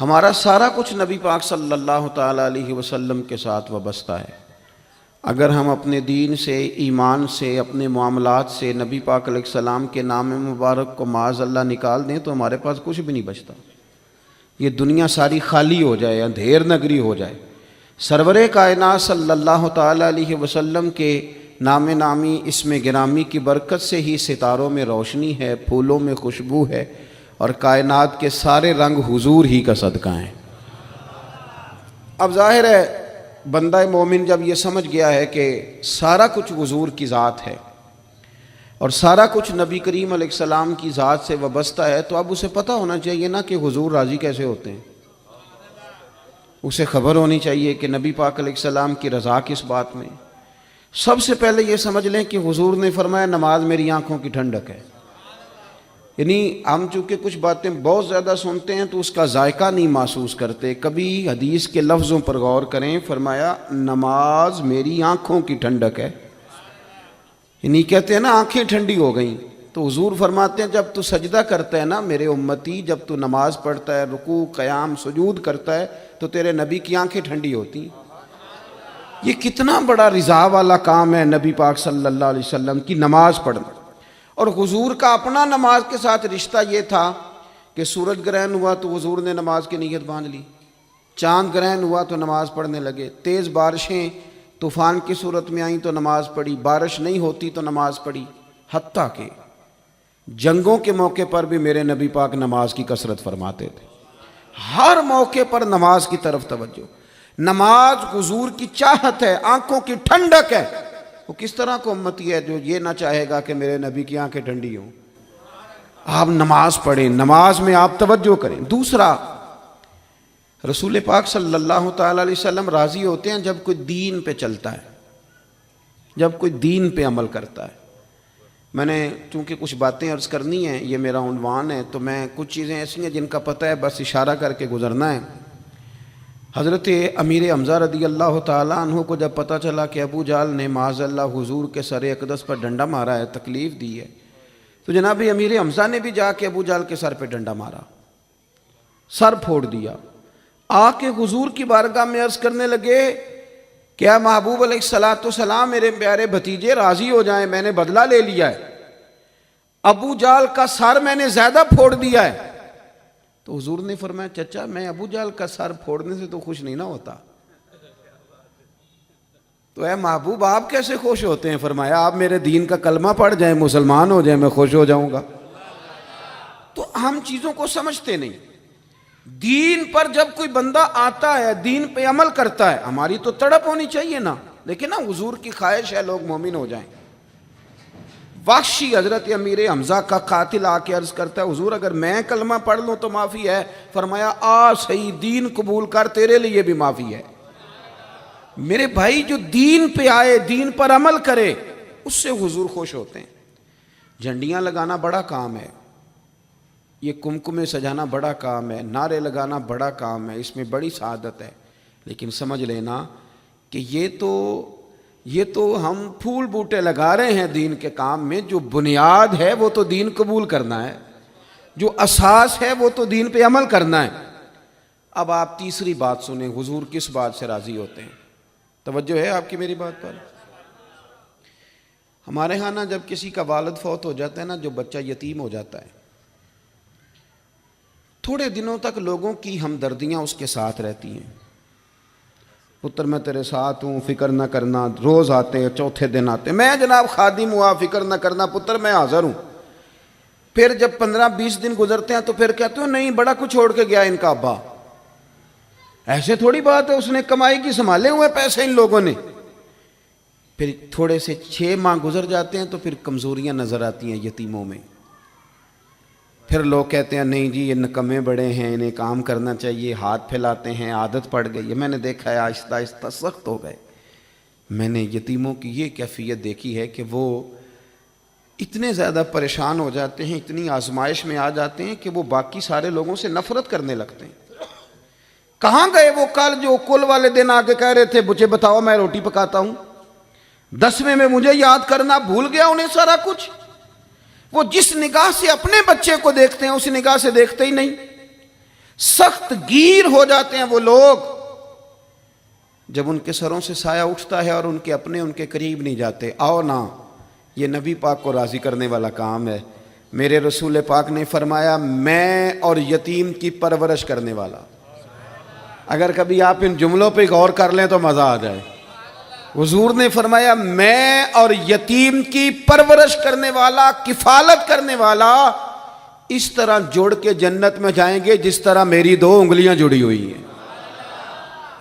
ہمارا سارا کچھ نبی پاک صلی اللہ تعالیٰ علیہ وسلم کے ساتھ وابستہ ہے۔ اگر ہم اپنے دین سے، ایمان سے، اپنے معاملات سے نبی پاک علیہ السلام کے نام مبارک کو معاذ اللہ نکال دیں تو ہمارے پاس کچھ بھی نہیں بچتا۔ یہ دنیا ساری خالی ہو جائے، اندھیر نگری ہو جائے، سرور کائنات صلی اللہ تعالیٰ علیہ وسلم کے نام نامی اسم گرامی کی برکت سے ہی ستاروں میں روشنی ہے، پھولوں میں خوشبو ہے، اور کائنات کے سارے رنگ حضور ہی کا صدقہ ہیں۔ اب ظاہر ہے بندہ مومن جب یہ سمجھ گیا ہے کہ سارا کچھ حضور کی ذات ہے اور سارا کچھ نبی کریم علیہ السلام کی ذات سے وابستہ ہے، تو اب اسے پتہ ہونا چاہیے نا کہ حضور راضی کیسے ہوتے ہیں۔ اسے خبر ہونی چاہیے کہ نبی پاک علیہ السلام کی رضا کس بات میں۔ سب سے پہلے یہ سمجھ لیں کہ حضور نے فرمایا نماز میری آنکھوں کی ٹھنڈک ہے۔ یعنی ہم چونکہ کچھ باتیں بہت زیادہ سنتے ہیں تو اس کا ذائقہ نہیں محسوس کرتے۔ کبھی حدیث کے لفظوں پر غور کریں، فرمایا نماز میری آنکھوں کی ٹھنڈک ہے۔ یعنی کہتے ہیں نا آنکھیں ٹھنڈی ہو گئیں، تو حضور فرماتے ہیں جب تو سجدہ کرتا ہے نا میرے امتی، جب تو نماز پڑھتا ہے، رکوع قیام سجود کرتا ہے، تو تیرے نبی کی آنکھیں ٹھنڈی ہوتی ہیں۔ یہ کتنا بڑا رضا والا کام ہے نبی پاک صلی اللہ علیہ وسلم کی نماز پڑھنا۔ اور حضور کا اپنا نماز کے ساتھ رشتہ یہ تھا کہ سورج گرہن ہوا تو حضور نے نماز کی نیت باندھ لی، چاند گرہن ہوا تو نماز پڑھنے لگے، تیز بارشیں طوفان کی صورت میں آئیں تو نماز پڑھی، بارش نہیں ہوتی تو نماز پڑھی، حتیٰ کہ جنگوں کے موقع پر بھی میرے نبی پاک نماز کی کثرت فرماتے تھے۔ ہر موقع پر نماز کی طرف توجہ۔ نماز حضور کی چاہت ہے، آنکھوں کی ٹھنڈک ہے۔ وہ کس طرح کو امتی ہے جو یہ نہ چاہے گا کہ میرے نبی کی آنکھیں ٹھنڈی ہوں؟ آپ نماز پڑھیں، نماز میں آپ توجہ کریں۔ دوسرا، رسول پاک صلی اللہ تعالیٰ علیہ وسلم راضی ہوتے ہیں جب کوئی دین پہ چلتا ہے، جب کوئی دین پہ عمل کرتا ہے۔ میں نے چونکہ کچھ باتیں عرض کرنی ہیں، یہ میرا عنوان ہے، تو میں کچھ چیزیں ایسی ہیں جن کا پتہ ہے بس اشارہ کر کے گزرنا ہے۔ حضرت امیر حمزہ رضی اللہ تعالیٰ عنہ کو جب پتہ چلا کہ ابو جہل نے معاذ اللہ حضور کے سر اقدس پر ڈنڈا مارا ہے، تکلیف دی ہے، تو جناب امیر حمزہ نے بھی جا کے ابو جہل کے سر پہ ڈنڈا مارا، سر پھوڑ دیا۔ آ کے حضور کی بارگاہ میں عرض کرنے لگے کہ اے محبوب علیہ السلام میرے پیارے بھتیجے راضی ہو جائیں، میں نے بدلہ لے لیا ہے، ابو جہل کا سر میں نے زیادہ پھوڑ دیا ہے۔ تو حضور نے فرمایا چچا میں ابو جہل کا سر پھوڑنے سے تو خوش نہیں نہ ہوتا۔ تو اے محبوب آپ کیسے خوش ہوتے ہیں؟ فرمایا آپ میرے دین کا کلمہ پڑھ جائیں، مسلمان ہو جائیں، میں خوش ہو جاؤں گا۔ تو ہم چیزوں کو سمجھتے نہیں۔ دین پر جب کوئی بندہ آتا ہے، دین پہ عمل کرتا ہے، ہماری تو تڑپ ہونی چاہیے نا، لیکن نا حضور کی خواہش ہے لوگ مومن ہو جائیں۔ وحشی حضرت امیر حمزہ کا قاتل آ کے عرض کرتا ہے حضور اگر میں کلمہ پڑھ لوں تو معافی ہے؟ فرمایا آ صحیح، دین قبول کر، تیرے لیے بھی معافی ہے۔ میرے بھائی جو دین پہ آئے، دین پر عمل کرے، اس سے حضور خوش ہوتے ہیں۔ جھنڈیاں لگانا بڑا کام ہے، یہ کمکمے سجانا بڑا کام ہے، نعرے لگانا بڑا کام ہے، اس میں بڑی سعادت ہے، لیکن سمجھ لینا کہ یہ تو ہم پھول بوٹے لگا رہے ہیں دین کے کام میں، جو بنیاد ہے وہ تو دین قبول کرنا ہے، جو اساس ہے وہ تو دین پہ عمل کرنا ہے۔ اب آپ تیسری بات سنیں، حضور کس بات سے راضی ہوتے ہیں؟ توجہ ہے آپ کی میری بات پر؟ ہمارے ہاں نا جب کسی کا والد فوت ہو جاتا ہے نا، جو بچہ یتیم ہو جاتا ہے، تھوڑے دنوں تک لوگوں کی ہمدردیاں اس کے ساتھ رہتی ہیں۔ پتر میں تیرے ساتھ ہوں، فکر نہ کرنا، روز آتے ہیں، چوتھے دن آتے ہیں، میں جناب خادم ہوا، فکر نہ کرنا پتر میں حاضر ہوں۔ پھر جب 15-20 دن گزرتے ہیں تو پھر کہتے ہو نہیں بڑا کچھ چھوڑ کے گیا ان کا ابا۔ ایسے تھوڑی بات ہے، اس نے کمائی کی سنبھالے ہوئے پیسے ان لوگوں نے۔ پھر تھوڑے سے 6 ماہ گزر جاتے ہیں تو پھر کمزوریاں نظر آتی ہیں یتیموں میں۔ پھر لوگ کہتے ہیں نہیں جی یہ نکمے بڑے ہیں، انہیں کام کرنا چاہیے، ہاتھ پھیلاتے ہیں، عادت پڑ گئی ہے۔ میں نے دیکھا ہے آہستہ آہستہ سخت ہو گئے۔ میں نے یتیموں کی یہ کیفیت دیکھی ہے کہ وہ اتنے زیادہ پریشان ہو جاتے ہیں، اتنی آزمائش میں آ جاتے ہیں کہ وہ باقی سارے لوگوں سے نفرت کرنے لگتے ہیں۔ کہاں گئے وہ کل جو کل والے دن آ کے کہہ رہے تھے مجھے بتاؤ میں روٹی پکاتا ہوں، 10ویں میں مجھے یاد کرنا بھول گیا انہیں سارا کچھ۔ وہ جس نگاہ سے اپنے بچے کو دیکھتے ہیں اس نگاہ سے دیکھتے ہی نہیں۔ سخت گیر ہو جاتے ہیں وہ لوگ جب ان کے سروں سے سایہ اٹھتا ہے اور ان کے اپنے ان کے قریب نہیں جاتے. آؤ نا، یہ نبی پاک کو راضی کرنے والا کام ہے. میرے رسول پاک نے فرمایا میں اور یتیم کی پرورش کرنے والا. اگر کبھی آپ ان جملوں پہ غور کر لیں تو مزہ آ جائے. حضور نے فرمایا میں اور یتیم کی پرورش کرنے والا، کفالت کرنے والا اس طرح جڑ کے جنت میں جائیں گے جس طرح میری 2 انگلیاں جڑی ہوئی ہیں.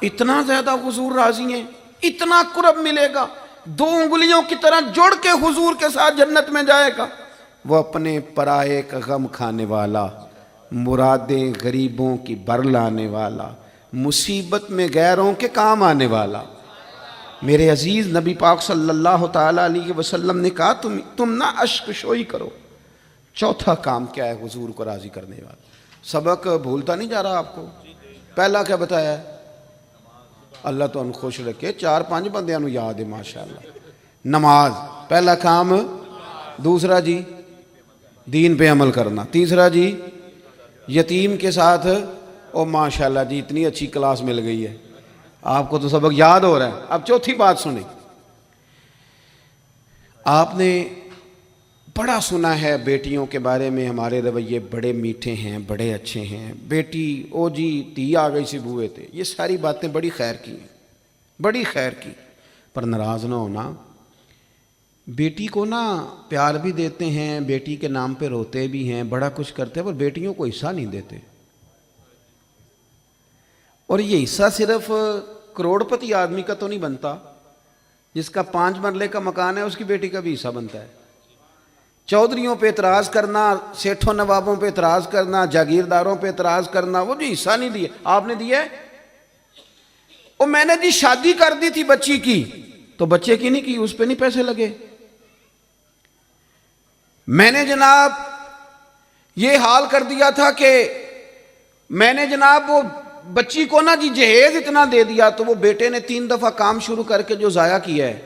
اتنا زیادہ حضور راضی ہیں، اتنا قرب ملے گا، 2 انگلیوں کی طرح جڑ کے حضور کے ساتھ جنت میں جائے گا. وہ اپنے پرائے کا غم کھانے والا، مرادیں غریبوں کی بر لانے والا، مصیبت میں غیروں کے کام آنے والا. میرے عزیز نبی پاک صلی اللہ تعالیٰ علیہ وسلم نے کہا تم نہ اشک شوئی کرو. چوتھا کام کیا ہے حضور کو راضی کرنے والا؟ سبق بھولتا نہیں جا رہا آپ کو. پہلا کیا بتایا ہے؟ اللہ تو ان خوش رکھے 4-5 بندیاں نو یاد ہے ماشاءاللہ. نماز پہلا کام. دوسرا جی دین پہ عمل کرنا. تیسرا جی یتیم کے ساتھ. او ماشاءاللہ جی اتنی اچھی کلاس مل گئی ہے آپ کو تو سبق یاد ہو رہا ہے. اب چوتھی بات سنیں. آپ نے بڑا سنا ہے بیٹیوں کے بارے میں ہمارے رویے بڑے میٹھے ہیں، بڑے اچھے ہیں. بیٹی او جی تی آ گئی سی بوئے تھے، یہ ساری باتیں بڑی خیر کی ہیں، بڑی خیر کی. پر ناراض نہ ہونا. بیٹی کو نا پیار بھی دیتے ہیں، بیٹی کے نام پہ روتے بھی ہیں، بڑا کچھ کرتے ہیں، پر بیٹیوں کو حصہ نہیں دیتے. اور یہ حصہ صرف کروڑ پتی آدمی کا تو نہیں بنتا. جس کا 5 مرلے کا مکان ہے اس کی بیٹی کا بھی حصہ بنتا ہے. چودھریوں پہ اعتراض کرنا، سیٹھوں نوابوں پہ اعتراض کرنا، جاگیرداروں پہ اعتراض کرنا، وہ جو حصہ نہیں دیا آپ نے دیا ہے. اور میں نے جی شادی کر دی تھی بچی کی، تو بچے کی نہیں کی، اس پہ نہیں پیسے لگے. میں نے جناب یہ حال کر دیا تھا کہ میں نے جناب وہ بچی کو نا جی جہیز اتنا دے دیا، تو وہ بیٹے نے 3 دفعہ کام شروع کر کے جو ضائع کیا ہے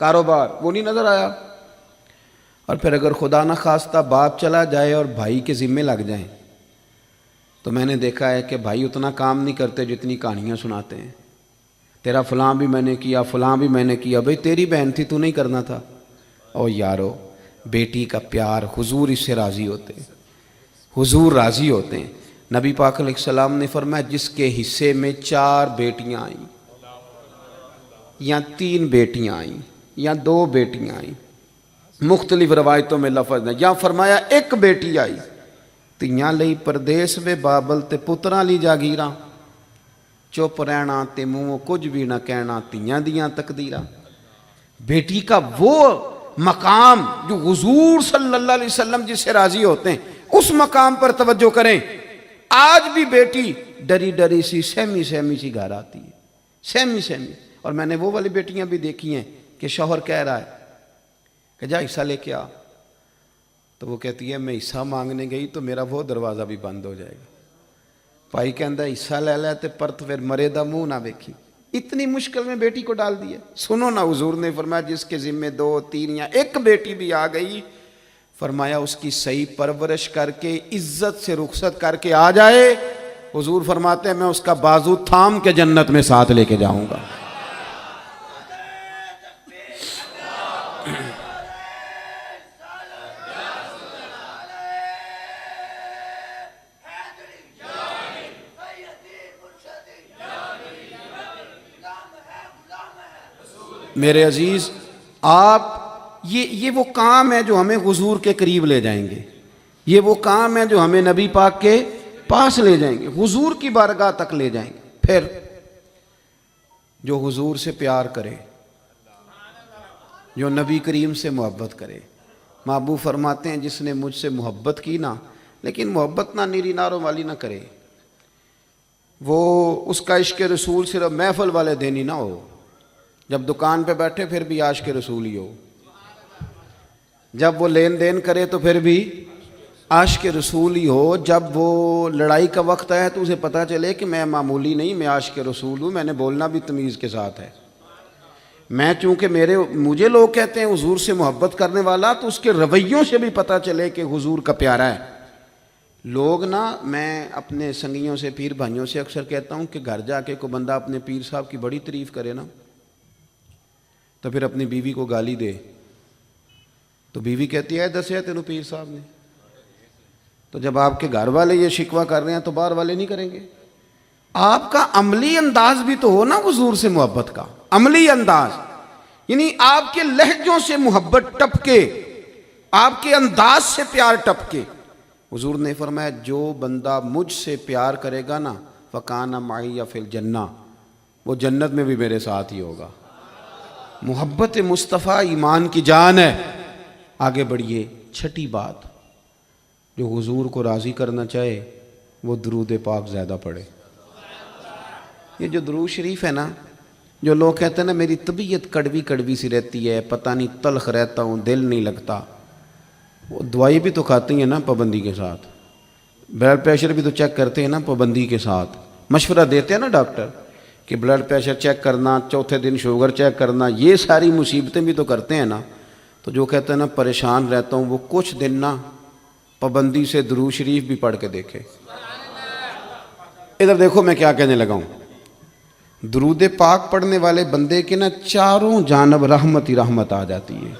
کاروبار وہ نہیں نظر آیا. اور پھر اگر خدا نہ خواستہ باپ چلا جائے اور بھائی کے ذمے لگ جائیں تو میں نے دیکھا ہے کہ بھائی اتنا کام نہیں کرتے جتنی کہانیاں سناتے ہیں. تیرا فلاں بھی میں نے کیا، فلاں بھی میں نے کیا. بھئی تیری بہن تھی، تو نہیں کرنا تھا. او یارو بیٹی کا پیار، حضور اس سے راضی ہوتے ہیں، حضور راضی ہوتے ہیں. نبی پاک علیہ السلام نے فرمایا جس کے حصے میں 4 بیٹیاں آئیں یا 3 بیٹیاں آئیں یا 2 بیٹیاں آئیں، مختلف روایتوں میں لفظ ہے، یا فرمایا 1 بیٹی آئی تیاں لئی پردیس وے بابل تے پتراں لی جاگیراں، چپ رہنا تے منہ کچھ بھی نہ کہنا تیاں دیاں تقدیراں. بیٹی کا وہ مقام جو حضور صلی اللہ علیہ وسلم جس سے راضی ہوتے ہیں، اس مقام پر توجہ کریں. آج بھی بیٹی ڈری ڈری سی سہمی سہمی سی گھر آتی ہے، سہمی سہمی. اور میں نے وہ والی بیٹیاں بھی دیکھی ہیں کہ شوہر کہہ رہا ہے کہ جا حصہ لے کے آ، تو وہ کہتی ہے میں حصہ مانگنے گئی تو میرا وہ دروازہ بھی بند ہو جائے گا. بھائی کہندا ہے حصہ لے لے تے پرت پھر مرے دا منہ نہ ویکھی. اتنی مشکل میں بیٹی کو ڈال دیا. سنو نا حضور نے فرمایا جس کے ذمے 2 3 یا 1 بیٹی بھی آ گئی، فرمایا اس کی صحیح پرورش کر کے عزت سے رخصت کر کے آ جائے، حضور فرماتے ہیں میں اس کا بازو تھام کے جنت میں ساتھ لے کے جاؤں گا. میرے عزیز آپ یہ وہ کام ہے جو ہمیں حضور کے قریب لے جائیں گے، یہ وہ کام ہے جو ہمیں نبی پاک کے پاس لے جائیں گے، حضور کی بارگاہ تک لے جائیں گے. پھر جو حضور سے پیار کرے، جو نبی کریم سے محبت کرے. محبوب فرماتے ہیں جس نے مجھ سے محبت کی نا، لیکن محبت نہ نیری ناروں والی نہ کرے، وہ اس کا عشق رسول صرف محفل والے دن ہی نہ ہو، جب دکان پہ بیٹھے پھر بھی عاشق رسول ہی ہو، جب وہ لین دین کرے تو پھر بھی عاشق رسول ہی ہو، جب وہ لڑائی کا وقت آئے تو اسے پتہ چلے کہ میں معمولی نہیں، میں عاشق رسول ہوں، میں نے بولنا بھی تمیز کے ساتھ ہے. میں چونکہ مجھے لوگ کہتے ہیں حضور سے محبت کرنے والا، تو اس کے رویوں سے بھی پتہ چلے کہ حضور کا پیارا ہے. لوگ نا، میں اپنے سنگیوں سے پیر بھائیوں سے اکثر کہتا ہوں کہ گھر جا کے کوئی بندہ اپنے پیر صاحب کی بڑی تعریف کرے نا تو پھر اپنی بیوی کو گالی دے تو بیوی کہتی ہے دسیا تینوں پیر صاحب نے. تو جب آپ کے گھر والے یہ شکوہ کر رہے ہیں تو باہر والے نہیں کریں گے. آپ کا عملی انداز بھی تو ہو نا حضور سے محبت کا، عملی انداز، یعنی آپ کے لہجوں سے محبت ٹپکے، آپ کے انداز سے پیار ٹپکے. حضور نے فرمایا جو بندہ مجھ سے پیار کرے گا نا فَكَانَ مَعِيَ فِي الْجَنَّةِ، وہ جنت میں بھی میرے ساتھ ہی ہوگا. محبت مصطفیٰ ایمان کی جان ہے. آگے بڑھیے. چھٹی بات، جو حضور کو راضی کرنا چاہے وہ درود پاک زیادہ پڑھے. یہ جو درود شریف ہے نا، جو لوگ کہتے ہیں نا میری طبیعت کڑوی کڑوی سی رہتی ہے، پتہ نہیں تلخ رہتا ہوں، دل نہیں لگتا، وہ دوائی بھی تو کھاتی ہیں نا پابندی کے ساتھ، بلڈ پریشر بھی تو چیک کرتے ہیں نا پابندی کے ساتھ، مشورہ دیتے ہیں نا ڈاکٹر کہ بلڈ پریشر چیک کرنا، چوتھے دن شوگر چیک کرنا، یہ ساری مصیبتیں بھی تو کرتے ہیں نا. تو جو کہتے ہیں نا پریشان رہتا ہوں، وہ کچھ دن نا پابندی سے درود شریف بھی پڑھ کے دیکھے. ادھر دیکھو میں کیا کہنے لگا ہوں. درود پاک پڑھنے والے بندے کے نا چاروں جانب رحمت ہی رحمت آ جاتی ہے.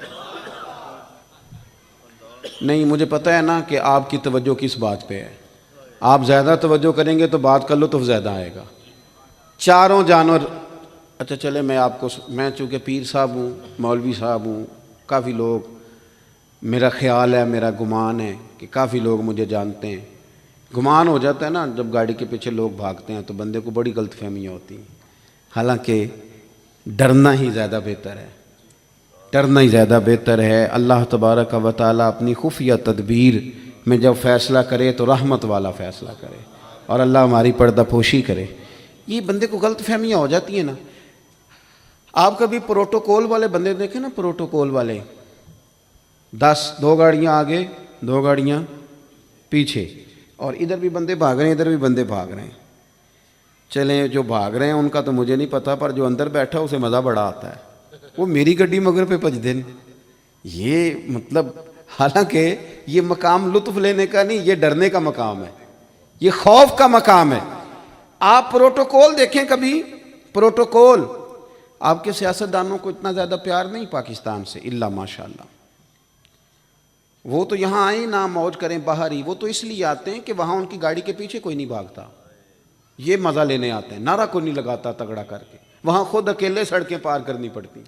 نہیں مجھے پتہ ہے نا کہ آپ کی توجہ کس بات پہ ہے، آپ زیادہ توجہ کریں گے تو بات کا لطف زیادہ آئے گا. چاروں جانور. اچھا چلے میں چونکہ پیر صاحب ہوں، مولوی صاحب ہوں، کافی لوگ، میرا خیال ہے، میرا گمان ہے کہ کافی لوگ مجھے جانتے ہیں. گمان ہو جاتا ہے نا جب گاڑی کے پیچھے لوگ بھاگتے ہیں تو بندے کو بڑی غلط فہمیاں ہوتی ہیں. حالانکہ ڈرنا ہی زیادہ بہتر ہے، ڈرنا ہی زیادہ بہتر ہے. اللہ تبارک و تعالیٰ اپنی خفیہ تدبیر میں جب فیصلہ کرے تو رحمت والا فیصلہ کرے اور اللہ ہماری پردہ پوشی کرے. یہ بندے کو غلط فہمیاں ہو جاتی ہیں نا. آپ کبھی پروٹوکول والے بندے دیکھیں نا، پروٹوکول والے 2 گاڑیاں آگے 2 گاڑیاں پیچھے، اور ادھر بھی بندے بھاگ رہے ہیں ادھر بھی بندے بھاگ رہے ہیں. چلیں جو بھاگ رہے ہیں ان کا تو مجھے نہیں پتا، پر جو اندر بیٹھا اسے مزہ بڑا آتا ہے. وہ میری گڈی مگر پہ بج دین. یہ مطلب حالانکہ یہ مقام لطف لینے کا نہیں، یہ ڈرنے کا مقام ہے، یہ خوف کا مقام ہے. آپ پروٹوکول دیکھیں کبھی، پروٹوکول. آپ کے سیاستدانوں کو اتنا زیادہ پیار نہیں پاکستان سے، الا ماشاءاللہ. وہ تو یہاں آئیں نہ موج کریں باہر ہی، وہ تو اس لیے آتے ہیں کہ وہاں ان کی گاڑی کے پیچھے کوئی نہیں بھاگتا، یہ مزہ لینے آتے ہیں. نعرہ کوئی نہیں لگاتا تگڑا کر کے. وہاں خود اکیلے سڑکیں پار کرنی پڑتی،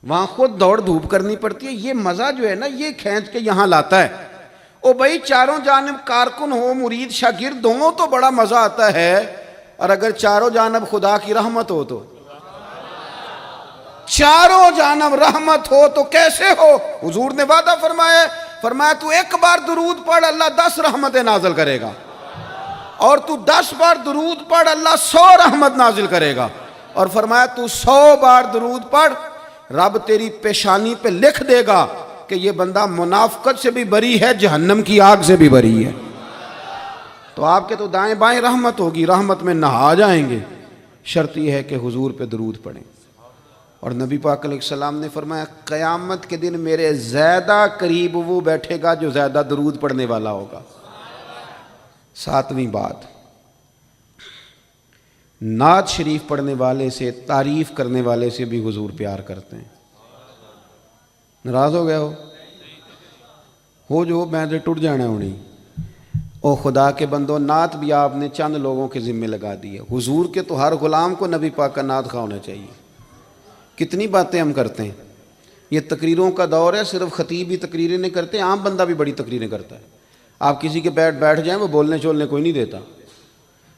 وہاں خود دوڑ دھوپ کرنی پڑتی ہے. یہ مزہ جو ہے نا یہ کھینچ کے یہاں لاتا ہے. او بھائی چاروں جانب کارکن ہو، مرید شاگرد ہوں تو بڑا مزہ آتا ہے، اور اگر چاروں جانب خدا کی رحمت ہو تو، چاروں جانب رحمت ہو تو کیسے ہو. حضور نے وعدہ فرمایا تو 1 بار درود پڑھ اللہ 10 رحمتیں نازل کرے گا، اور تو 10 بار درود پڑھ اللہ 100 رحمت نازل کرے گا. اور فرمایا تو 100 بار درود پڑھ رب تیری پیشانی پہ لکھ دے گا کہ یہ بندہ منافقت سے بھی بری ہے، جہنم کی آگ سے بھی بری ہے. تو آپ کے تو دائیں بائیں رحمت ہوگی، رحمت میں نہا جائیں گے. شرط یہ ہے کہ حضور پہ درود پڑھیں. اور نبی پاک علیہ السلام نے فرمایا قیامت کے دن میرے زیادہ قریب وہ بیٹھے گا جو زیادہ درود پڑھنے والا ہوگا. 7ویں بات، نعت شریف پڑھنے والے سے، تعریف کرنے والے سے بھی حضور پیار کرتے ہیں. ناراض ہو گئے ہو جو میں ٹوٹ جانا ہونی. او خدا کے بندو، نعت بھی آپ نے چند لوگوں کے ذمہ لگا دی ہے. حضور کے تو ہر غلام کو نبی پاک کا نعت خواہ ہونا چاہیے. کتنی باتیں ہم کرتے ہیں. یہ تقریروں کا دور ہے، صرف خطیب ہی تقریریں نہیں کرتے، عام بندہ بھی بڑی تقریریں کرتا ہے. آپ کسی کے بیٹھ جائیں وہ بولنے چولنے کوئی نہیں دیتا.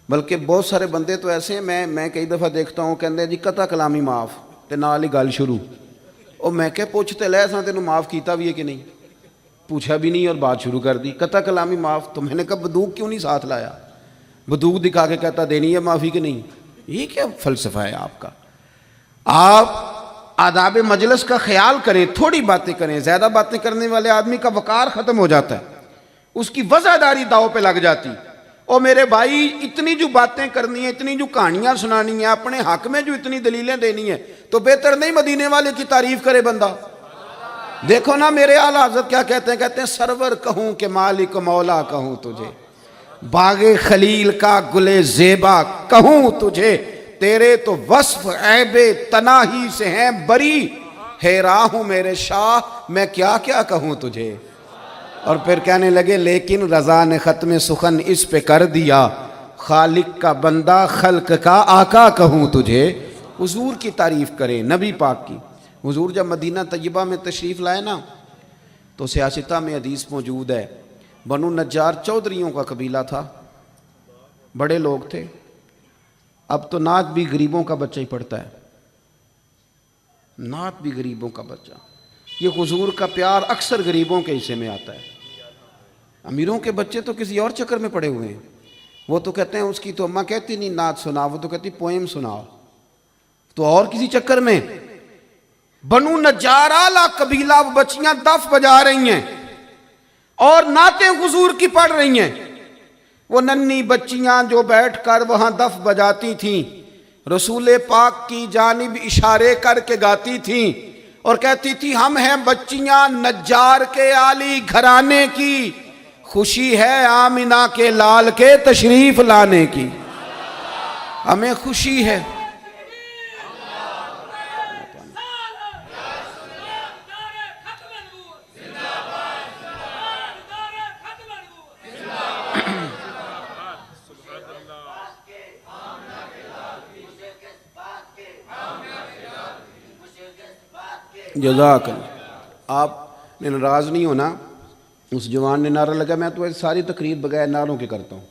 بلکہ بہت سارے بندے تو ایسے ہیں، میں کئی دفعہ دیکھتا ہوں کہتے ہیں جی قطع کلامی معاف تے نال ہی گل شروع. اور میں کہ پوچھتے لے ساں تینوں معاف کیتا بھی ہے کہ نہیں، پوچھا بھی نہیں اور بات شروع کر دی. قطع کلامی معاف. تو میں نے کہا بندوق کیوں نہیں ساتھ لایا؟ بندوق دکھا کے کہتا دینی ہے معافی کہ نہیں. یہ کیا فلسفہ ہے آپ کا؟ آپ آداب مجلس کا خیال کریں، تھوڑی باتیں کریں. زیادہ باتیں کرنے والے آدمی کا وقار ختم ہو جاتا ہے، اس کی وفاداری داؤ پہ لگ جاتی. اور میرے بھائی اتنی جو باتیں کرنی ہیں، اتنی جو کہانیاں سنانی ہیں، اپنے حق میں جو اتنی دلیلیں دینی ہیں، تو بہتر نہیں مدینے والے کی تعریف کرے بندہ. دیکھو نا میرے اعلیٰ حضرت کیا کہتے ہیں سرور کہوں کہ مالک مولا کہوں تجھے، باغ خلیل کا گلے زیبا کہوں تجھے، تیرے تو وصف عیب تناہی سے ہیں بری، حیران ہوں میرے شاہ میں کیا کیا کہوں تجھے۔ اور پھر کہنے لگے لیکن رضا نے ختم سخن اس پہ کر دیا، خالق کا بندہ خلق کا آقا کہوں تجھے۔ حضور کی تعریف کریں، نبی پاک کی۔ حضور جب مدینہ طیبہ میں تشریف لائے نا تو سیاستہ میں حدیث موجود ہے، بنو نجار چودھریوں کا قبیلہ تھا، بڑے لوگ تھے۔ اب تو نعت بھی غریبوں کا بچہ ہی پڑھتا ہے، نعت بھی غریبوں کا بچہ۔ یہ حضور کا پیار اکثر غریبوں کے حصے میں آتا ہے، امیروں کے بچے تو کسی اور چکر میں پڑے ہوئے ہیں۔ وہ تو کہتے ہیں اس کی تو اماں کہتی نہیں نعت سنا، وہ تو کہتی پوئم سناؤ، تو اور کسی چکر میں۔ بنو نجار اعلیٰ قبیلہ، وہ بچیاں دف بجا رہی ہیں اور نعتیں حضور کی پڑھ رہی ہیں۔ وہ ننھی بچیاں جو بیٹھ کر وہاں دف بجاتی تھیں، رسول پاک کی جانب اشارے کر کے گاتی تھیں اور کہتی تھی ہم ہیں بچیاں نجار کے عالی گھرانے کی، خوشی ہے آمنہ کے لال کے تشریف لانے کی، ہمیں خوشی ہے۔ جزاک اللہ۔ آپ نے ناراض نہیں ہونا، اس جوان نے نعرہ لگا، میں تو ساری تقریر بغیر نعروں کے کرتا ہوں،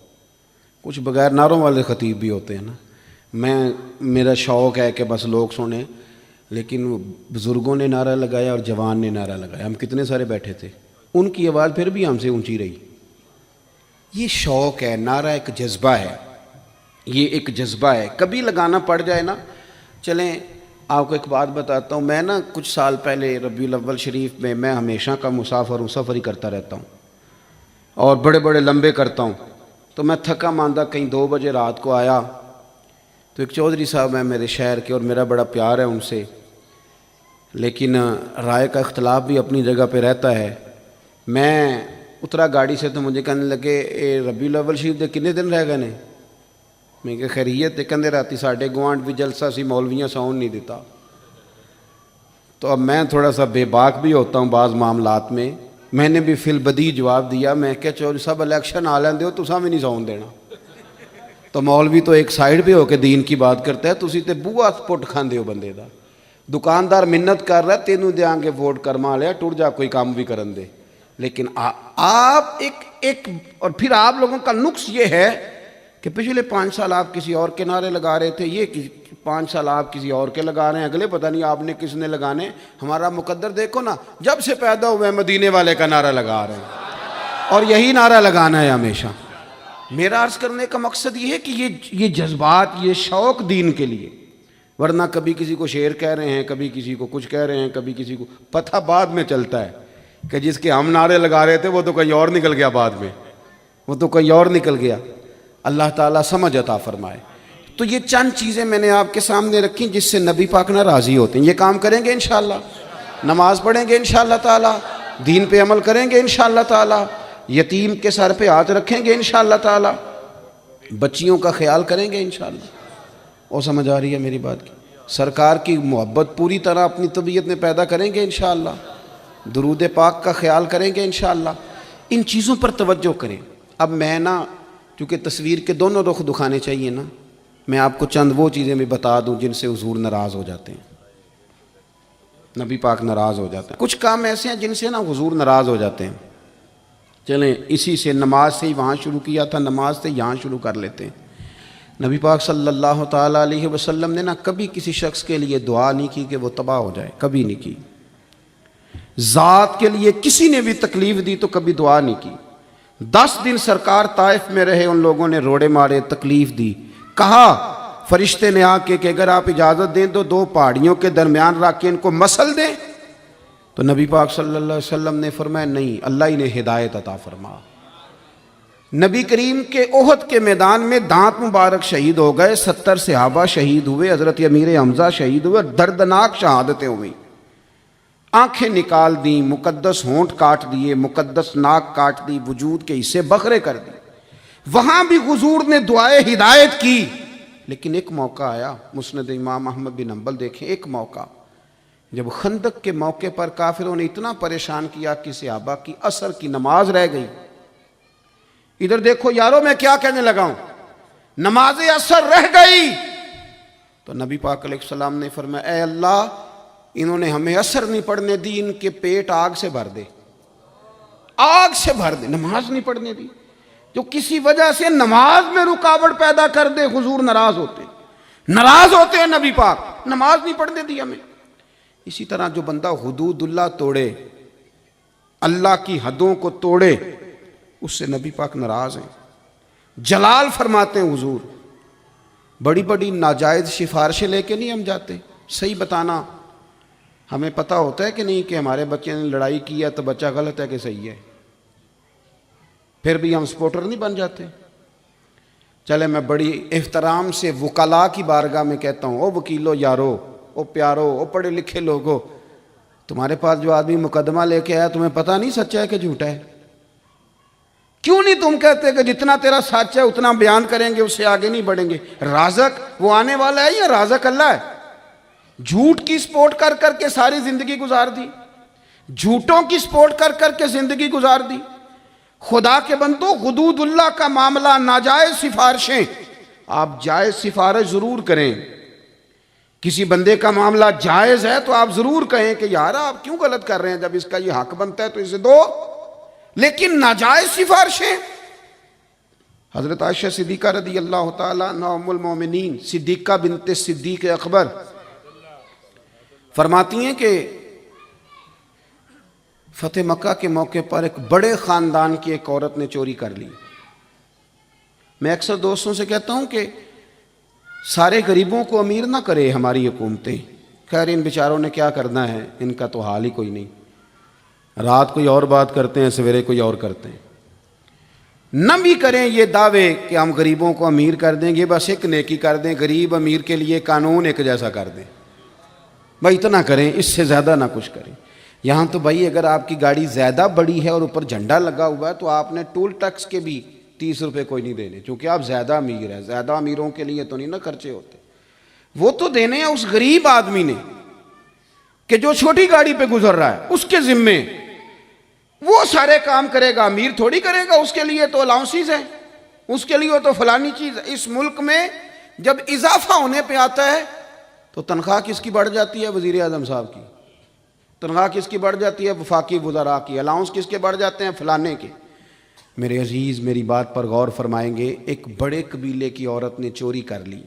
کچھ بغیر نعروں والے خطیب بھی ہوتے ہیں نا، میرا شوق ہے کہ بس لوگ سنیں، لیکن بزرگوں نے نعرہ لگایا اور جوان نے نعرہ لگایا، ہم کتنے سارے بیٹھے تھے، ان کی آواز پھر بھی ہم سے اونچی رہی۔ یہ شوق ہے، نعرہ ایک جذبہ ہے، یہ ایک جذبہ ہے، کبھی لگانا پڑ جائے نا۔ چلیں آپ کو ایک بات بتاتا ہوں، میں نا کچھ سال پہلے ربیع الاول شریف میں ہمیشہ کا مسافر ہوں، سفر ہی کرتا رہتا ہوں اور بڑے بڑے لمبے کرتا ہوں، تو میں تھکا ماندہ کہیں 2 بجے رات کو آیا تو ایک چودھری صاحب ہیں میرے شہر کے اور میرا بڑا پیار ہے ان سے، لیکن رائے کا اختلاف بھی اپنی جگہ پہ رہتا ہے۔ میں اترا گاڑی سے تو مجھے کہنے لگے اے ربیع الاول شریف دے کنے دن رہ گئے نے؟ میں کہ خیریت کہندے راتی ساڈے گوانڈ بھی جلسہ سی، مولویاں ساؤن نہیں دیتا۔ تو اب میں تھوڑا سا بے باک بھی ہوتا ہوں بعض معاملات میں نے بھی فی البدی جواب دیا، میں کہ چودھری صاحب الیکشن آ لیندے ہو تساں بھی نہیں ساؤن دینا، تو مولوی تو ایک سائڈ پہ ہو کے دین کی بات کرتا ہے، تسی تے بوہا پٹ کھاندے ہو بندے دا، دکاندار منت کر رہا ہے تینوں دیاں گے ووٹ کرما لیا ٹر جا کوئی کام بھی کرن دے، لیکن آپ ایک اور پھر آپ لوگوں کا نقص یہ ہے کہ پچھلے 5 سال آپ کسی اور کے نعرے لگا رہے تھے، یہ 5 سال آپ کسی اور کے لگا رہے ہیں، اگلے پتہ نہیں آپ نے کس نے لگانے۔ ہمارا مقدر دیکھو نا، جب سے پیدا ہوئے مدینے والے کا نعرہ لگا رہے ہیں اور یہی نعرہ لگانا ہے ہمیشہ۔ میرا عرض کرنے کا مقصد یہ ہے کہ یہ جذبات، یہ شوق دین کے لیے، ورنہ کبھی کسی کو شعر کہہ رہے ہیں، کبھی کسی کو کچھ کہہ رہے ہیں، کبھی کسی کو پتہ بعد میں چلتا ہے کہ جس کے ہم نعرے لگا رہے تھے وہ تو کہیں اور نکل گیا، بعد میں وہ تو کہیں اور نکل گیا۔ اللہ تعالیٰ سمجھ عطا فرمائے۔ تو یہ چند چیزیں میں نے آپ کے سامنے رکھیں جس سے نبی پاک نہ راضی ہوتے ہیں۔ یہ کام کریں گے انشاءاللہ، نماز پڑھیں گے انشاءاللہ تعالیٰ، دین پہ عمل کریں گے انشاءاللہ تعالیٰ، یتیم کے سر پہ ہاتھ رکھیں گے انشاءاللہ تعالیٰ، بچیوں کا خیال کریں گے انشاءاللہ۔ اور سمجھ آ رہی ہے میری بات کی؟ سرکار کی محبت پوری طرح اپنی طبیعت میں پیدا کریں گے انشاءاللہ، درود پاک کا خیال کریں گے انشاءاللہ۔ ان چیزوں پر توجہ کریں۔ اب میں نا چونکہ تصویر کے دونوں رخ دکھانے چاہیے نا، میں آپ کو چند وہ چیزیں بھی بتا دوں جن سے حضور ناراض ہو جاتے ہیں، نبی پاک ناراض ہو جاتے ہیں۔ کچھ کام ایسے ہیں جن سے نا حضور ناراض ہو جاتے ہیں۔ چلیں اسی سے، نماز سے ہی وہاں شروع کیا تھا، نماز سے یہاں شروع کر لیتے ہیں۔ نبی پاک صلی اللہ تعالیٰ علیہ وسلم نے نا کبھی کسی شخص کے لیے دعا نہیں کی کہ وہ تباہ ہو جائے، کبھی نہیں کی۔ ذات کے لیے کسی نے بھی تکلیف دی تو کبھی دعا نہیں کی۔ 10 دن سرکار طائف میں رہے، ان لوگوں نے روڑے مارے، تکلیف دی، کہا فرشتے نے آ کے کہ اگر آپ اجازت دیں تو 2 پہاڑیوں کے درمیان رکھ کے ان کو مسل دیں، تو نبی پاک صلی اللہ علیہ وسلم نے فرمایا نہیں، اللہ ہی نے ہدایت عطا فرما۔ نبی کریم کے احد کے میدان میں دانت مبارک شہید ہو گئے، 70 صحابہ شہید ہوئے، حضرت امیر حمزہ شہید ہوئے، دردناک شہادتیں ہوئیں۔ آنکھیں نکال دیں، مقدس ہونٹ کاٹ دیے، مقدس ناک کاٹ دی، وجود کے حصے بکھرے کر دی. وہاں بھی حضور نے دعائے ہدایت کی. لیکن ایک موقع آیا، مسند امام احمد بن حنبل دیکھیں، ایک موقع جب خندق کے موقع پر کافروں نے اتنا پریشان کیا کہ صحابہ کی عصر کی نماز رہ گئی. ادھر دیکھو یارو، میں کیا کہنے لگا ہوں، نماز عصر رہ گئی. تو نبی پاک علیہ السلام نے فرمایا اے اللہ، انہوں نے ہمیں عصر نہیں پڑھنے دی، ان کے پیٹ آگ سے بھر دے، آگ سے بھر دے. نماز نہیں پڑھنے دی. جو کسی وجہ سے نماز میں رکاوٹ پیدا کر دے، حضور ناراض ہوتے ہیں نبی پاک، نماز نہیں پڑھنے دی ہمیں. اسی طرح جو بندہ حدود اللہ توڑے، اللہ کی حدوں کو توڑے، اس سے نبی پاک ناراض ہیں. جلال فرماتے ہیں حضور، بڑی بڑی ناجائز سفارشیں لے کے نہیں ہم جاتے. صحیح بتانا، ہمیں پتہ ہوتا ہے کہ نہیں کہ ہمارے بچے نے لڑائی کی ہے تو بچہ غلط ہے کہ صحیح ہے، پھر بھی ہم سپورٹر نہیں بن جاتے. چلے میں بڑی احترام سے وکلاء کی بارگاہ میں کہتا ہوں، او وکیلو یارو، او پیارو، او پڑھے لکھے لوگو، تمہارے پاس جو آدمی مقدمہ لے کے آیا تمہیں پتہ نہیں سچا ہے کہ جھوٹا ہے؟ کیوں نہیں تم کہتے کہ جتنا تیرا سچ ہے اتنا بیان کریں گے، اس سے آگے نہیں بڑھیں گے؟ رازق وہ آنے والا ہے یا رازق اللہ ہے؟ جھوٹ کی سپورٹ کر کر کے ساری زندگی گزار دی، جھوٹوں کی سپورٹ کر کر کے زندگی گزار دی. خدا کے بندو، حدود اللہ کا معاملہ، ناجائز سفارشیں، آپ جائز سفارش ضرور کریں. کسی بندے کا معاملہ جائز ہے تو آپ ضرور کہیں کہ یار آپ کیوں غلط کر رہے ہیں، جب اس کا یہ حق بنتا ہے تو اسے دو. لیکن ناجائز سفارشیں. حضرت عائشہ صدیقہ رضی اللہ تعالیٰ عنہا ام المومنین، صدیقہ بنت صدیق اکبر، فرماتی ہیں کہ فتح مکہ کے موقع پر ایک بڑے خاندان کی ایک عورت نے چوری کر لی. میں اکثر دوستوں سے کہتا ہوں کہ سارے غریبوں کو امیر نہ کرے ہماری حکومتیں. خیر ان بیچاروں نے کیا کرنا ہے، ان کا تو حال ہی کوئی نہیں، رات کوئی اور بات کرتے ہیں، سویرے کوئی اور کرتے ہیں. نہ بھی کریں یہ دعوے کہ ہم غریبوں کو امیر کر دیں گے، بس ایک نیکی کر دیں، غریب امیر کے لیے قانون ایک جیسا کر دیں. بھائی اتنا کریں، اس سے زیادہ نہ کچھ کریں. یہاں تو بھائی اگر آپ کی گاڑی زیادہ بڑی ہے اور اوپر جھنڈا لگا ہوا ہے تو آپ نے ٹول ٹیکس کے بھی 30 روپے کوئی نہیں دینے، چونکہ آپ زیادہ امیر ہیں. زیادہ امیروں کے لیے تو نہیں نا خرچے ہوتے، وہ تو دینے ہیں اس غریب آدمی نے کہ جو چھوٹی گاڑی پہ گزر رہا ہے، اس کے ذمے وہ سارے کام کرے گا. امیر تھوڑی کرے گا، اس کے لیے تو الاؤنسز ہیں، اس کے لیے تو فلانی چیز ہے. اس ملک میں جب اضافہ ہونے پہ آتا ہے تو تنخواہ کس کی بڑھ جاتی ہے؟ وزیر اعظم صاحب کی. تنخواہ کس کی بڑھ جاتی ہے؟ وفاقی وزراء کی. الاؤنس کس کے بڑھ جاتے ہیں؟ فلانے کے. میرے عزیز میری بات پر غور فرمائیں گے. ایک بڑے قبیلے کی عورت نے چوری کر لی.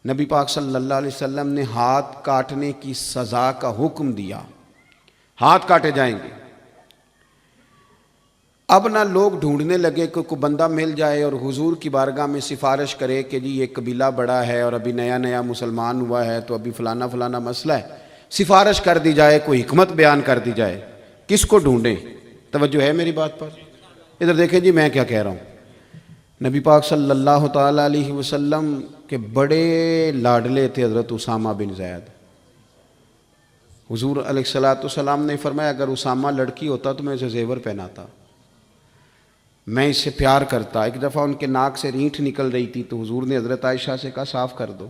نبی پاک صلی اللہ علیہ وسلم نے ہاتھ کاٹنے کی سزا کا حکم دیا، ہاتھ کاٹے جائیں گے. اب نہ لوگ ڈھونڈنے لگے کہ کوئی بندہ مل جائے اور حضور کی بارگاہ میں سفارش کرے کہ جی یہ قبیلہ بڑا ہے اور ابھی نیا نیا مسلمان ہوا ہے تو ابھی فلانا فلانا مسئلہ ہے، سفارش کر دی جائے، کوئی حکمت بیان کر دی جائے. کس کو ڈھونڈیں؟ توجہ ہے میری بات پر؟ ادھر دیکھیں جی میں کیا کہہ رہا ہوں. نبی پاک صلی اللہ تعالیٰ علیہ وسلم کے بڑے لاڈلے تھے حضرت اسامہ بن زید. حضور علیہ السلام نے فرمایا اگر اسامہ لڑکی ہوتا تو میں اسے زیور پہناتا، میں اس سے پیار کرتا. ایک دفعہ ان کے ناک سے رینٹھ نکل رہی تھی تو حضور نے حضرت عائشہ سے کہا صاف کر دو.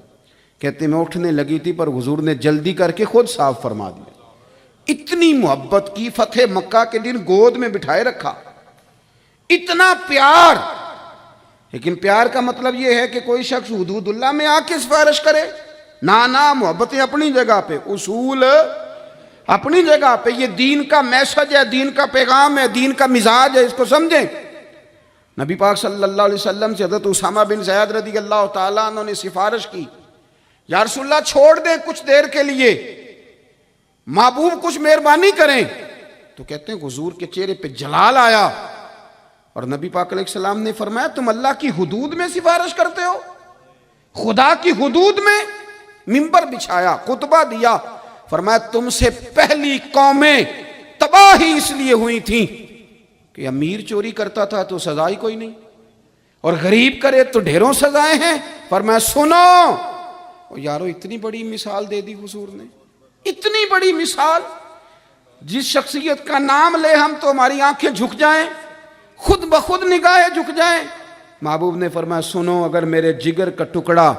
کہتے میں اٹھنے لگی تھی پر حضور نے جلدی کر کے خود صاف فرما دیا. اتنی محبت کی. فتح مکہ کے دن گود میں بٹھائے رکھا، اتنا پیار. لیکن پیار کا مطلب یہ ہے کہ کوئی شخص حدود اللہ میں آ کے سفارش کرے؟ نہ، محبتیں اپنی جگہ پہ، اصول اپنی جگہ پہ. یہ دین کا میسج ہے، دین کا پیغام ہے، دین کا مزاج ہے، اس کو سمجھیں. نبی پاک صلی اللہ علیہ وسلم سے حضرت اسامہ بن زید رضی اللہ تعالیٰ عنہ نے سفارش کی، یا رسول اللہ چھوڑ دیں کچھ دیر کے لیے، محبوب کچھ مہربانی کریں. تو کہتے ہیں حضور کے چہرے پہ جلال آیا اور نبی پاک علیہ السلام نے فرمایا تم اللہ کی حدود میں سفارش کرتے ہو؟ خدا کی حدود میں. منبر بچھایا، خطبہ دیا، فرمایا تم سے پہلی قومیں تباہ ہی اس لیے ہوئی تھیں کہ امیر چوری کرتا تھا تو سزا ہی کوئی نہیں، اور غریب کرے تو ڈھیروں سزائیں ہیں. فرمایا سنو. یارو اتنی بڑی مثال دے دی حضور نے، اتنی بڑی مثال، جس شخصیت کا نام لے ہم تو ہماری آنکھیں جھک جائیں، خود بخود نگاہیں جھک جائیں۔ محبوب نے فرمایا سنو، اگر میرے جگر کا ٹکڑا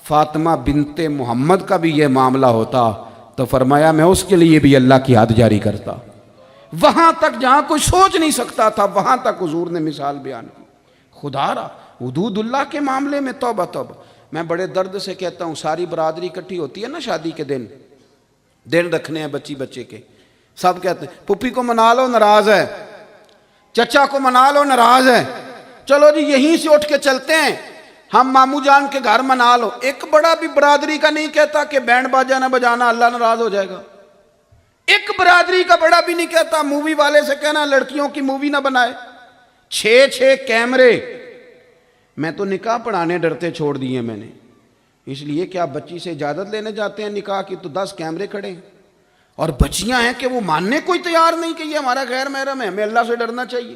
فاطمہ بنت محمد کا بھی یہ معاملہ ہوتا تو فرمایا میں اس کے لیے بھی اللہ کی حد جاری کرتا۔ وہاں تک جہاں کوئی سوچ نہیں سکتا تھا، وہاں تک حضور نے مثال بیان کی۔ خدا را حدود اللہ کے معاملے میں توبہ توبہ۔ میں بڑے درد سے کہتا ہوں، ساری برادری اکٹھی ہوتی ہے نا شادی کے دن رکھنے ہیں بچے کے، سب کہتے ہیں پھپھی کو منا لو ناراض ہے، چچا کو منا لو ناراض ہے، چلو جی یہیں سے اٹھ کے چلتے ہیں ہم ماموں جان کے گھر منا لو۔ ایک بڑا بھی برادری کا نہیں کہتا کہ بینڈ باجا نہ بجانا اللہ ناراض ہو جائے گا۔ ایک برادری کا بڑا بھی نہیں کہتا، مووی والے سے کہنا لڑکیوں کی مووی نہ بنائے۔ 6 کیمرے، میں تو نکاح پڑھانے ڈرتے چھوڑ دیے میں نے، اس لیے کہ آپ بچی سے اجازت لینے جاتے ہیں نکاح کی تو 10 کیمرے کھڑے ہیں، اور بچیاں ہیں کہ وہ ماننے کوئی تیار نہیں کہ یہ ہمارا غیر محرم ہے، ہمیں اللہ سے ڈرنا چاہیے۔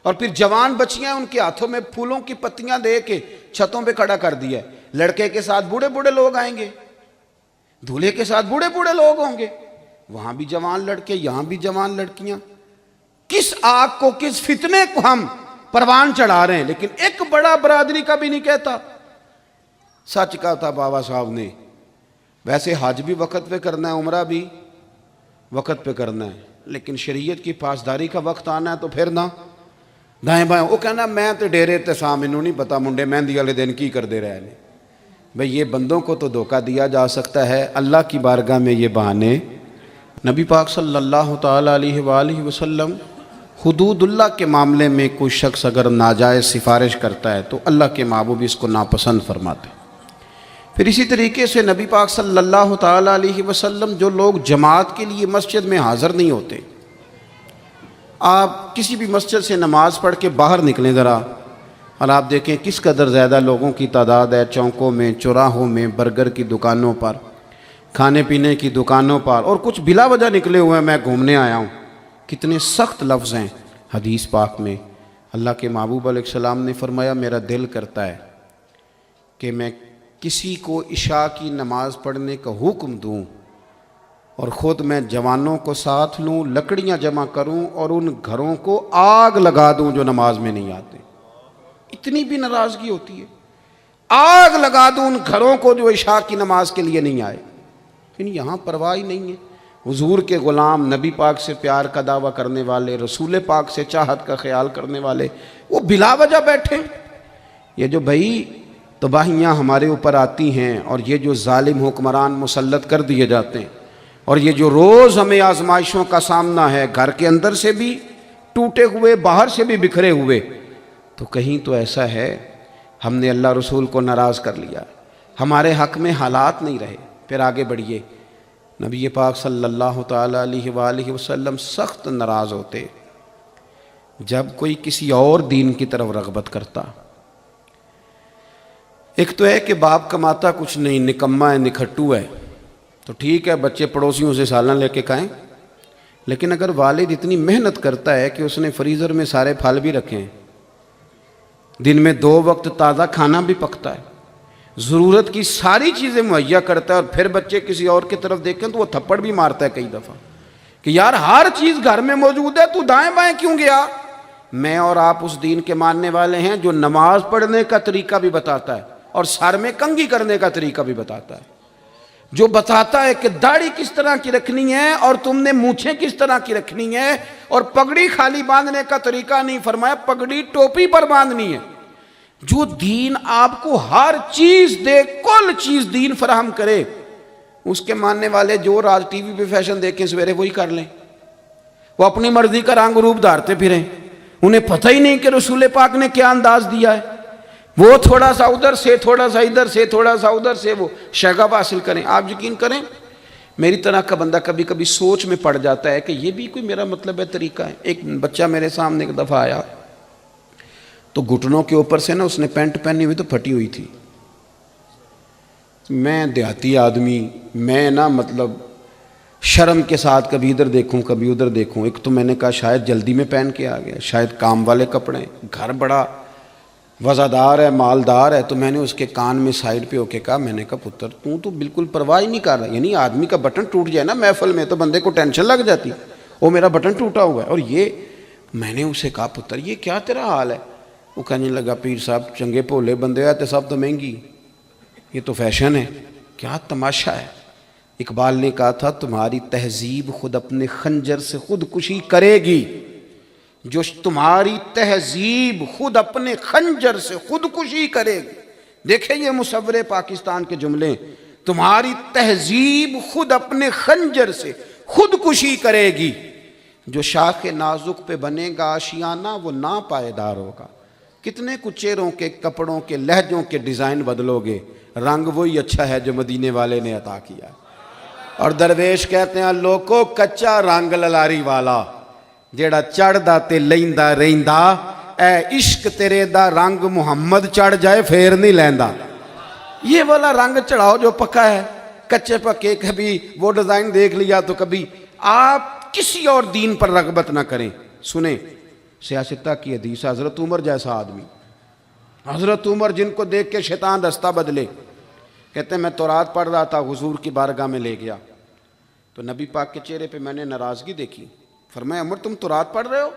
اور پھر جوان بچیاں ان کے ہاتھوں میں پھولوں کی پتیاں دے کے چھتوں پہ کھڑا کر دیا ہے، لڑکے کے ساتھ بوڑھے لوگ آئیں گے، دولہے کے ساتھ بوڑھے لوگ ہوں گے، وہاں بھی جوان لڑکے یہاں بھی جوان لڑکیاں۔ کس آگ کو، کس فتنے کو ہم پروان چڑھا رہے ہیں؟ لیکن ایک بڑا برادری کا بھی نہیں کہتا۔ سچ کہا تھا بابا صاحب نے، ویسے حج بھی وقت پہ کرنا ہے، عمرہ بھی وقت پہ کرنا ہے، لیکن شریعت کی پاسداری کا وقت آنا ہے تو پھر نہ دائیں بائیں۔ وہ کہنا میں تو ڈیرے تے سا، مینوں نہیں پتا منڈے مہندی والے دن کی کر دے رہے ہیں۔ بھئی یہ بندوں کو تو دھوکہ دیا جا سکتا ہے، اللہ کی بارگاہ میں یہ بہانے۔ نبی پاک صلی اللہ تعالیٰ علیہ وآلہ وسلم حدود اللہ کے معاملے میں کوئی شخص اگر ناجائز سفارش کرتا ہے تو اللہ کے محبوب اس کو ناپسند فرماتے ہیں۔ پھر اسی طریقے سے نبی پاک صلی اللہ تعالیٰ علیہ وسلم جو لوگ جماعت کے لیے مسجد میں حاضر نہیں ہوتے، آپ کسی بھی مسجد سے نماز پڑھ کے باہر نکلیں ذرا اور آپ دیکھیں کس قدر زیادہ لوگوں کی تعداد ہے، چوکوں میں، چوراہوں میں، برگر کی دکانوں پر، کھانے پینے کی دکانوں پر، اور کچھ بلا وجہ نکلے ہوئے ہیں میں گھومنے آیا ہوں۔ کتنے سخت لفظ ہیں حدیث پاک میں۔ اللہ کے محبوب علیہ السلام نے فرمایا میرا دل کرتا ہے کہ میں کسی کو عشاء کی نماز پڑھنے کا حکم دوں اور خود میں جوانوں کو ساتھ لوں، لکڑیاں جمع کروں اور ان گھروں کو آگ لگا دوں جو نماز میں نہیں آتے۔ اتنی بھی ناراضگی ہوتی ہے، آگ لگا دوں ان گھروں کو جو عشاء کی نماز کے لیے نہیں آئے۔ لیکن یہاں پرواہ ہی نہیں ہے۔ حضور کے غلام، نبی پاک سے پیار کا دعویٰ کرنے والے، رسول پاک سے چاہت کا خیال کرنے والے، وہ بلا وجہ بیٹھے۔ یہ جو بھائی تباہیاں ہمارے اوپر آتی ہیں اور یہ جو ظالم حکمران مسلط کر دیے جاتے ہیں اور یہ جو روز ہمیں آزمائشوں کا سامنا ہے، گھر کے اندر سے بھی ٹوٹے ہوئے، باہر سے بھی بکھرے ہوئے، تو کہیں تو ایسا ہے ہم نے اللہ رسول کو ناراض کر لیا، ہمارے حق میں حالات نہیں رہے۔ پھر آگے بڑھیے، نبی پاک صلی اللہ تعالیٰ علیہ وآلہ وسلم سخت ناراض ہوتے جب کوئی کسی اور دین کی طرف رغبت کرتا۔ ایک تو ہے کہ باپ کماتا کچھ نہیں، نکما ہے، نکھٹو ہے، تو ٹھیک ہے بچے پڑوسیوں سے سالن لے کے کھائیں، لیکن اگر والد اتنی محنت کرتا ہے کہ اس نے فریزر میں سارے پھل بھی رکھے ہیں، دن میں 2 وقت تازہ کھانا بھی پکتا ہے، ضرورت کی ساری چیزیں مہیا کرتا ہے، اور پھر بچے کسی اور کی طرف دیکھیں تو وہ تھپڑ بھی مارتا ہے کئی دفعہ کہ یار ہر چیز گھر میں موجود ہے، تو دائیں بائیں کیوں گیا؟ میں اور آپ اس دین کے ماننے والے ہیں جو نماز پڑھنے کا طریقہ بھی بتاتا ہے اور سر میں کنگھی کرنے کا طریقہ بھی بتاتا ہے، جو بتاتا ہے کہ داڑھی کس طرح کی رکھنی ہے اور تم نے مونچھیں کس طرح کی رکھنی ہے، اور پگڑی خالی باندھنے کا طریقہ نہیں، فرمایا پگڑی ٹوپی پر باندھنی ہے۔ جو دین آپ کو ہر چیز دے، کل چیز دین فراہم کرے، اس کے ماننے والے جو راج ٹی وی پہ فیشن دیکھیں سویرے وہی کر لیں، وہ اپنی مرضی کا رنگ روپ دھارتے پھریں، انہیں پتہ ہی نہیں کہ رسول پاک نے کیا انداز دیا ہے، وہ تھوڑا سا ادھر سے، تھوڑا سا ادھر سے، تھوڑا سا ادھر سے وہ شغف حاصل کریں۔ آپ یقین کریں میری طرح کا بندہ کبھی کبھی سوچ میں پڑ جاتا ہے کہ یہ بھی کوئی میرا مطلب ہے طریقہ ہے۔ ایک بچہ میرے سامنے ایک دفعہ آیا تو گھٹنوں کے اوپر سے نا اس نے پینٹ پہنی ہوئی تو پھٹی ہوئی تھی۔ میں دیہاتی آدمی، میں نا مطلب شرم کے ساتھ کبھی ادھر دیکھوں کبھی ادھر دیکھوں۔ ایک تو میں نے کہا شاید جلدی میں پہن کے آ گیا، شاید کام والے کپڑے، گھر بڑا وزادار ہے، مالدار ہے، تو میں نے اس کے کان میں سائڈ پہ ہو کے کہا، میں نے کہا پتر تو بالکل پرواہ ہی نہیں کر رہا. یعنی آدمی کا بٹن ٹوٹ جائے نا محفل میں تو بندے کو ٹینشن لگ جاتی، وہ میرا بٹن ٹوٹا ہوا ہے. اور یہ میں نے اسے کہا پتر یہ کیا تیرا حال ہے؟ وہ کہنے لگا پیر صاحب چنگے بھولے بندے آتے سب تو مہنگی، یہ تو فیشن ہے. کیا تماشا ہے. اقبال نے کہا تھا تمہاری تہذیب خود اپنے خنجر سے خودکشی کرے گی. جو تمہاری تہذیب خود اپنے خنجر سے خودکشی کرے گی. دیکھیں یہ مصور پاکستان کے جملے، تمہاری تہذیب خود اپنے خنجر سے خودکشی کرے گی. جو شاخ نازک پہ بنے گا آشیانہ وہ ناپائیدار ہوگا. کتنے کچیروں کے کپڑوں کے لہجوں کے ڈیزائن بدلو گے، رنگ وہی اچھا ہے جو مدینے والے نے عطا کیا. اور درویش کہتے ہیں لوکو کچا رنگ للاری والا جیڑا چڑھ دا تے لیندا رہندا، اے عشق تیرے دا رنگ محمد چڑھ جائے پھر نہیں لیندا. یہ والا رنگ چڑھاؤ جو پکا ہے. کچے پکے کبھی وہ ڈیزائن دیکھ لیا تو کبھی. آپ کسی اور دین پر رغبت نہ کریں. سنیں سیاستہ کی حدیث، حضرت عمر جیسا آدمی، حضرت عمر جن کو دیکھ کے شیطان رستہ بدلے، کہتے ہیں میں تورات پڑھ رہا تھا، حضور کی بارگاہ میں لے گیا تو نبی پاک کے چہرے پہ میں نے ناراضگی دیکھی. فرمایا عمر تم تورات پڑھ رہے ہو؟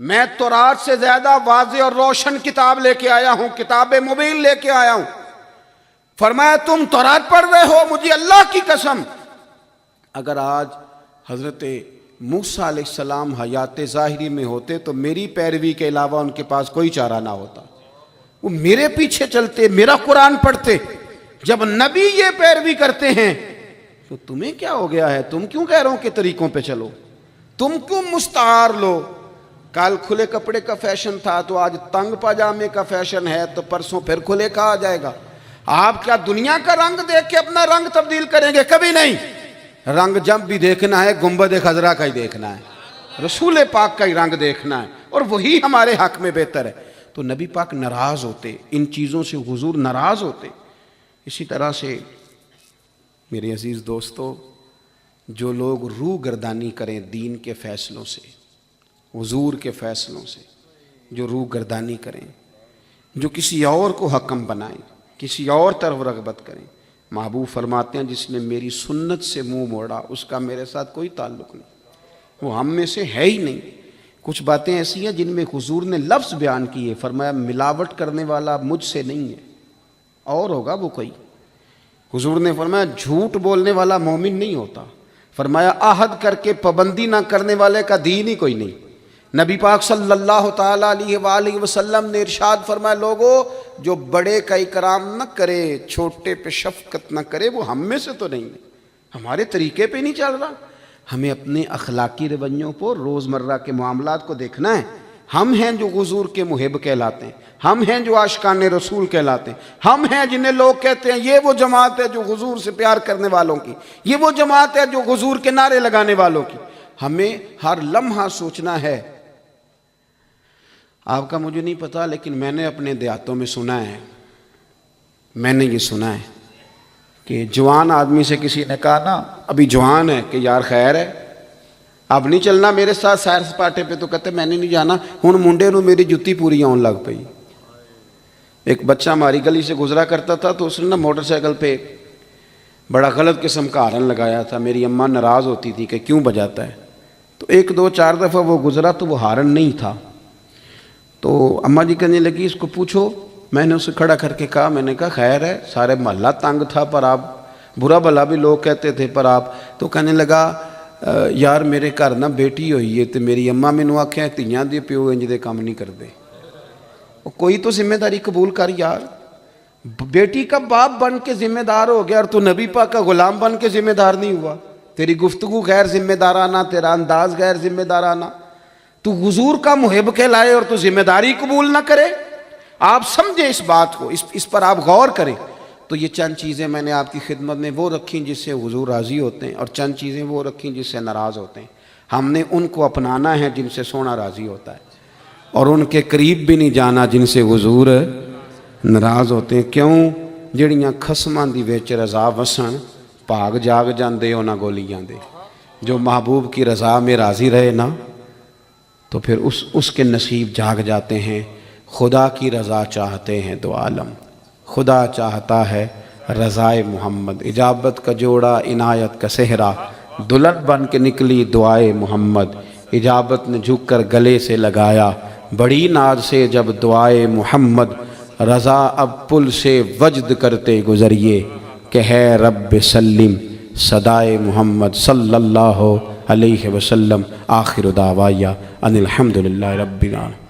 میں تورات سے زیادہ واضح اور روشن کتاب لے کے آیا ہوں، کتاب مبین لے کے آیا ہوں. فرمایا تم تورات پڑھ رہے ہو؟ مجھے اللہ کی قسم اگر آج حضرت موسیٰ علیہ السلام حیات ظاہری میں ہوتے تو میری پیروی کے علاوہ ان کے پاس کوئی چارہ نہ ہوتا. وہ میرے پیچھے چلتے، میرا قرآن پڑھتے. جب نبی یہ پیروی کرتے ہیں تو تمہیں کیا ہو گیا ہے؟ تم کیوں غیروں کے طریقوں پہ چلو؟ تم کیوں مستعار لو؟ کل کھلے کپڑے کا فیشن تھا تو آج تنگ پاجامے کا فیشن ہے تو پرسوں پھر کھلے کا آ جائے گا. آپ کیا دنیا کا رنگ دیکھ کے اپنا رنگ تبدیل کریں گے؟ کبھی نہیں. رنگ جب بھی دیکھنا ہے گنبد خضرا کا ہی دیکھنا ہے، رسول پاک کا ہی رنگ دیکھنا ہے، اور وہی ہمارے حق میں بہتر ہے. تو نبی پاک ناراض ہوتے، ان چیزوں سے حضور ناراض ہوتے. اسی طرح سے میرے عزیز دوستو، جو لوگ روح گردانی کریں دین کے فیصلوں سے، حضور کے فیصلوں سے، جو روح گردانی کریں، جو کسی اور کو حکم بنائیں، کسی اور طرف رغبت کریں، محبوب فرماتے ہیں جس نے میری سنت سے منہ موڑا اس کا میرے ساتھ کوئی تعلق نہیں، وہ ہم میں سے ہے ہی نہیں. کچھ باتیں ایسی ہیں جن میں حضور نے لفظ بیان کیے، فرمایا ملاوٹ کرنے والا مجھ سے نہیں ہے، اور ہوگا وہ کوئی. حضور نے فرمایا جھوٹ بولنے والا مومن نہیں ہوتا. فرمایا عہد کر کے پابندی نہ کرنے والے کا دین ہی کوئی نہیں. نبی پاک صلی اللہ تعالیٰ علیہ وآلہ وسلم نے ارشاد فرمایا لوگو جو بڑے کا اکرام نہ کرے، چھوٹے پہ شفقت نہ کرے، وہ ہم میں سے تو نہیں ہے، ہمارے طریقے پہ نہیں چل رہا. ہمیں اپنے اخلاقی رویوں پر روزمرہ کے معاملات کو دیکھنا ہے. ہم ہیں جو حضور کے محب کہلاتے ہیں، ہم ہیں جو عاشقان رسول کہلاتے ہیں، ہم ہیں جنہیں لوگ کہتے ہیں یہ وہ جماعت ہے جو حضور سے پیار کرنے والوں کی، یہ وہ جماعت ہے جو حضور کے نعرے لگانے والوں کی. ہمیں ہر لمحہ سوچنا ہے. آپ کا مجھے نہیں پتا لیکن میں نے اپنے دیہاتوں میں سنا ہے، میں نے یہ سنا ہے کہ جوان آدمی سے کسی نے کہا نا ابھی جوان ہے کہ یار خیر ہے اب نہیں چلنا میرے ساتھ سیر سپاٹے پہ، تو کہتے میں نے نہیں جانا، ہن منڈے نو میری جتی پوری آن لگ پئی. ایک بچہ ہماری گلی سے گزرا کرتا تھا تو اس نے نا موٹر سائیکل پہ بڑا غلط قسم کا ہارن لگایا تھا. میری اماں ناراض ہوتی تھی کہ کیوں بجاتا ہے، تو ایک دو چار دفعہ وہ گزرا تو وہ ہارن نہیں تھا. تو اماں جی کہنے لگی اس کو پوچھو. میں نے اسے کھڑا کر کے کہا، میں نے کہا خیر ہے، سارے محلہ تنگ تھا پر آپ برا بھلا بھی لوگ کہتے تھے پر آپ. تو کہنے لگا یار میرے گھر نہ بیٹی ہوئی ہے تو میری اماں مینوں آکھیا تیاں دے پیو انج دے کام نہیں کردے. کوئی تو ذمہ داری قبول کر یار. بیٹی کا باپ بن کے ذمہ دار ہو گیا اور تو نبی پاک کا غلام بن کے ذمہ دار نہیں ہوا. تیری گفتگو غیر ذمہ دارانہ، تیرا انداز غیر ذمہ دارانہ. تو حضور کا محب کہلائے اور تو ذمہ داری قبول نہ کرے. آپ سمجھیں اس بات کو، اس پر آپ غور کریں. تو یہ چند چیزیں میں نے آپ کی خدمت میں وہ رکھیں جس سے حضور راضی ہوتے ہیں، اور چند چیزیں وہ رکھیں جس سے ناراض ہوتے ہیں. ہم نے ان کو اپنانا ہے جن سے سونا راضی ہوتا ہے، اور ان کے قریب بھی نہیں جانا جن سے حضور ناراض ہوتے ہیں. کیوں؟ جڑیاں خسماں دی وچ رضا وسن بھاگ جاگ جاندے انہاں گولی جاندے. جو محبوب کی رضا میں راضی رہے نا تو پھر اس کے نصیب جاگ جاتے ہیں. خدا کی رضا چاہتے ہیں دو عالم، خدا چاہتا ہے رضائے محمد، اجابت کا جوڑا عنایت کا صحرا، دلہن بن کے نکلی دعائے محمد، اجابت نے جھک کر گلے سے لگایا بڑی ناز سے جب دعائے محمد، رضا اب پل سے وجد کرتے گزریے کہ ہے رب سلم صدائے محمد صلی اللہ علیہ وسلم۔ آخر دعوایا ان الحمدللہ رب العالمین۔